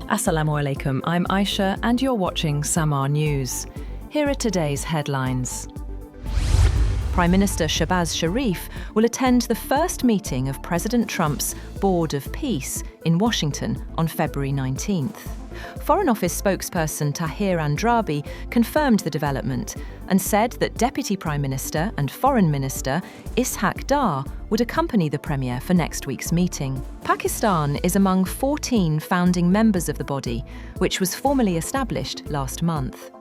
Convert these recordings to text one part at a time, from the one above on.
Assalamu alaikum, I'm Aisha and you're watching Samaa News. Here are today's headlines. Prime Minister Shehbaz Sharif will attend the first meeting of President Trump's Board of Peace in Washington on February 19th. Foreign Office spokesperson Tahir Andrabi confirmed the development and said that Deputy Prime Minister and Foreign Minister Ishaq Dar would accompany the Premier for next week's meeting. Pakistan is among 14 founding members of the body, which was formally established last month.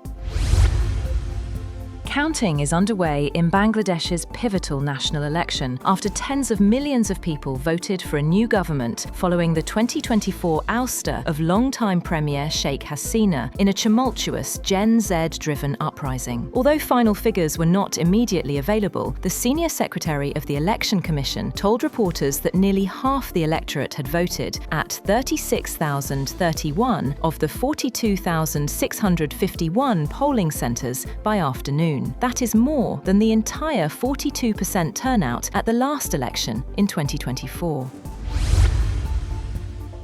Counting is underway in Bangladesh's pivotal national election after tens of millions of people voted for a new government following the 2024 ouster of longtime Premier Sheikh Hasina in a tumultuous Gen Z-driven uprising. Although final figures were not immediately available, the senior secretary of the Election Commission told reporters that nearly half the electorate had voted at 36,031 of the 42,651 polling centres by afternoon. That is more than the entire 42% turnout at the last election in 2024.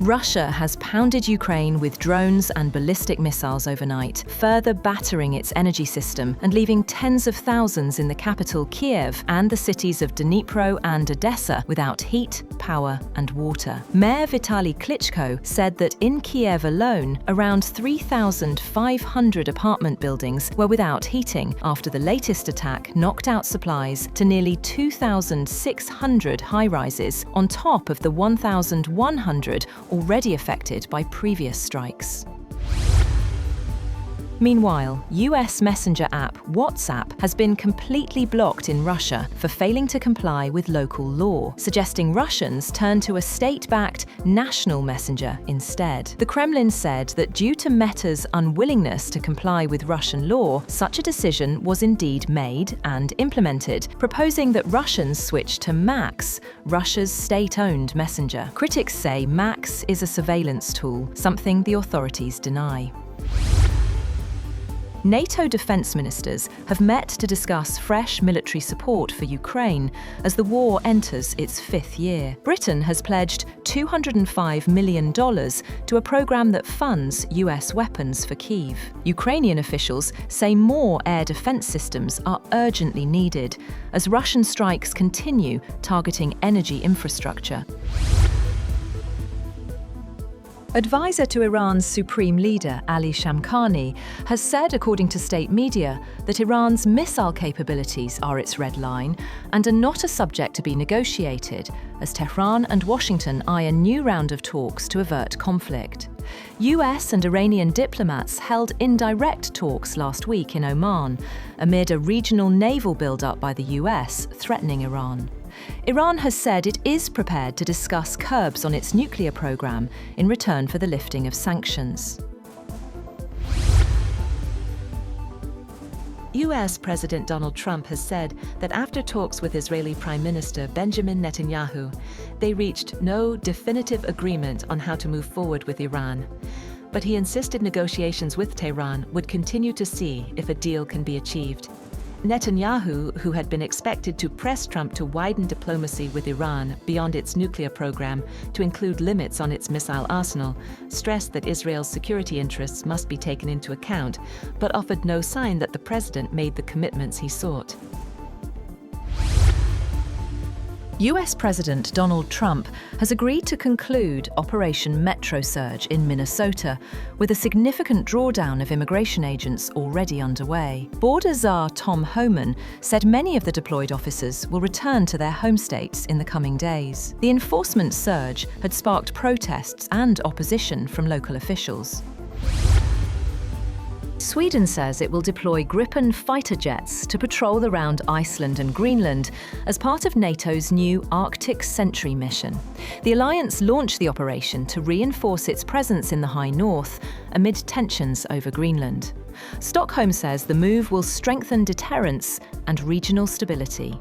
Russia has pounded Ukraine with drones and ballistic missiles overnight, further battering its energy system and leaving tens of thousands in the capital Kiev and the cities of Dnipro and Odessa without heat, power and water. Mayor Vitaly Klitschko said that in Kiev alone, around 3,500 apartment buildings were without heating after the latest attack knocked out supplies to nearly 2,600 high-rises on top of the 1,100 already affected by previous strikes. Meanwhile, US messenger app WhatsApp has been completely blocked in Russia for failing to comply with local law, suggesting Russians turn to a state-backed national messenger instead. The Kremlin said that due to Meta's unwillingness to comply with Russian law, such a decision was indeed made and implemented, proposing that Russians switch to Max, Russia's state-owned messenger. Critics say Max is a surveillance tool, something the authorities deny. NATO defence ministers have met to discuss fresh military support for Ukraine as the war enters its fifth year. Britain has pledged $205 million to a programme that funds US weapons for Kyiv. Ukrainian officials say more air defence systems are urgently needed as Russian strikes continue targeting energy infrastructure. Advisor to Iran's supreme leader, Ali Shamkhani, has said, according to state media, that Iran's missile capabilities are its red line and are not a subject to be negotiated, as Tehran and Washington eye a new round of talks to avert conflict. US and Iranian diplomats held indirect talks last week in Oman, amid a regional naval build-up by the US threatening Iran. Iran has said it is prepared to discuss curbs on its nuclear program in return for the lifting of sanctions. US President Donald Trump has said that after talks with Israeli Prime Minister Benjamin Netanyahu, they reached no definitive agreement on how to move forward with Iran. But he insisted negotiations with Tehran would continue to see if a deal can be achieved. Netanyahu, who had been expected to press Trump to widen diplomacy with Iran beyond its nuclear program to include limits on its missile arsenal, stressed that Israel's security interests must be taken into account, but offered no sign that the president made the commitments he sought. US President Donald Trump has agreed to conclude Operation Metro Surge in Minnesota, with a significant drawdown of immigration agents already underway. Border Czar Tom Homan said many of the deployed officers will return to their home states in the coming days. The enforcement surge had sparked protests and opposition from local officials. Sweden says it will deploy Gripen fighter jets to patrol around Iceland and Greenland as part of NATO's new Arctic Sentry mission. The alliance launched the operation to reinforce its presence in the High North amid tensions over Greenland. Stockholm says the move will strengthen deterrence and regional stability.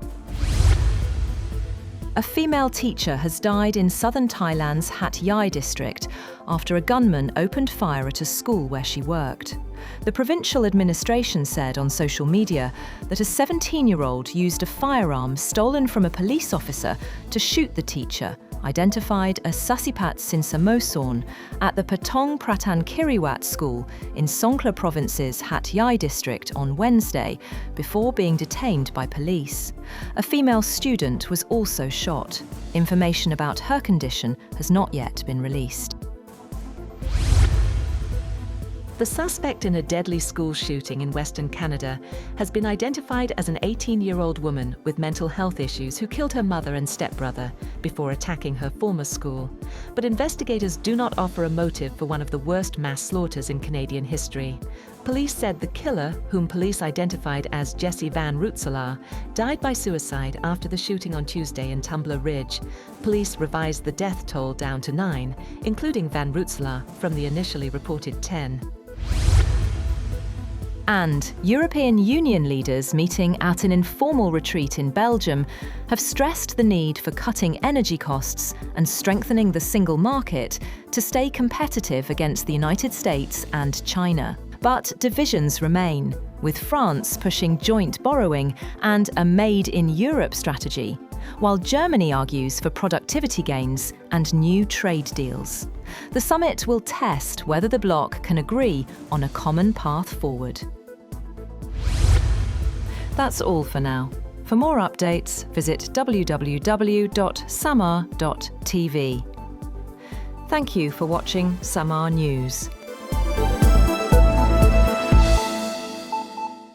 A female teacher has died in southern Thailand's Hat Yai district after a gunman opened fire at a school where she worked. The provincial administration said on social media that a 17-year-old used a firearm stolen from a police officer to shoot the teacher identified a Sasipat Sinsamosorn at the Patong Pratan Kiriwat school in Songkhla Province's Hat Yai district on Wednesday before being detained by police. A female student was also shot. Information about her condition has not yet been released. The suspect in a deadly school shooting in Western Canada has been identified as an 18-year-old woman with mental health issues who killed her mother and stepbrother before attacking her former school. But investigators do not offer a motive for one of the worst mass slaughters in Canadian history. Police said the killer, whom police identified as Jesse Van Rootselaar, died by suicide after the shooting on Tuesday in Tumbler Ridge. Police revised the death toll down to 9, including Van Rootselaar, from the initially reported 10. And European Union leaders meeting at an informal retreat in Belgium have stressed the need for cutting energy costs and strengthening the single market to stay competitive against the United States and China. But divisions remain, with France pushing joint borrowing and a Made in Europe strategy, while Germany argues for productivity gains and new trade deals. The summit will test whether the bloc can agree on a common path forward. That's all for now. For more updates, visit www.samaa.tv. Thank you for watching Samaa News.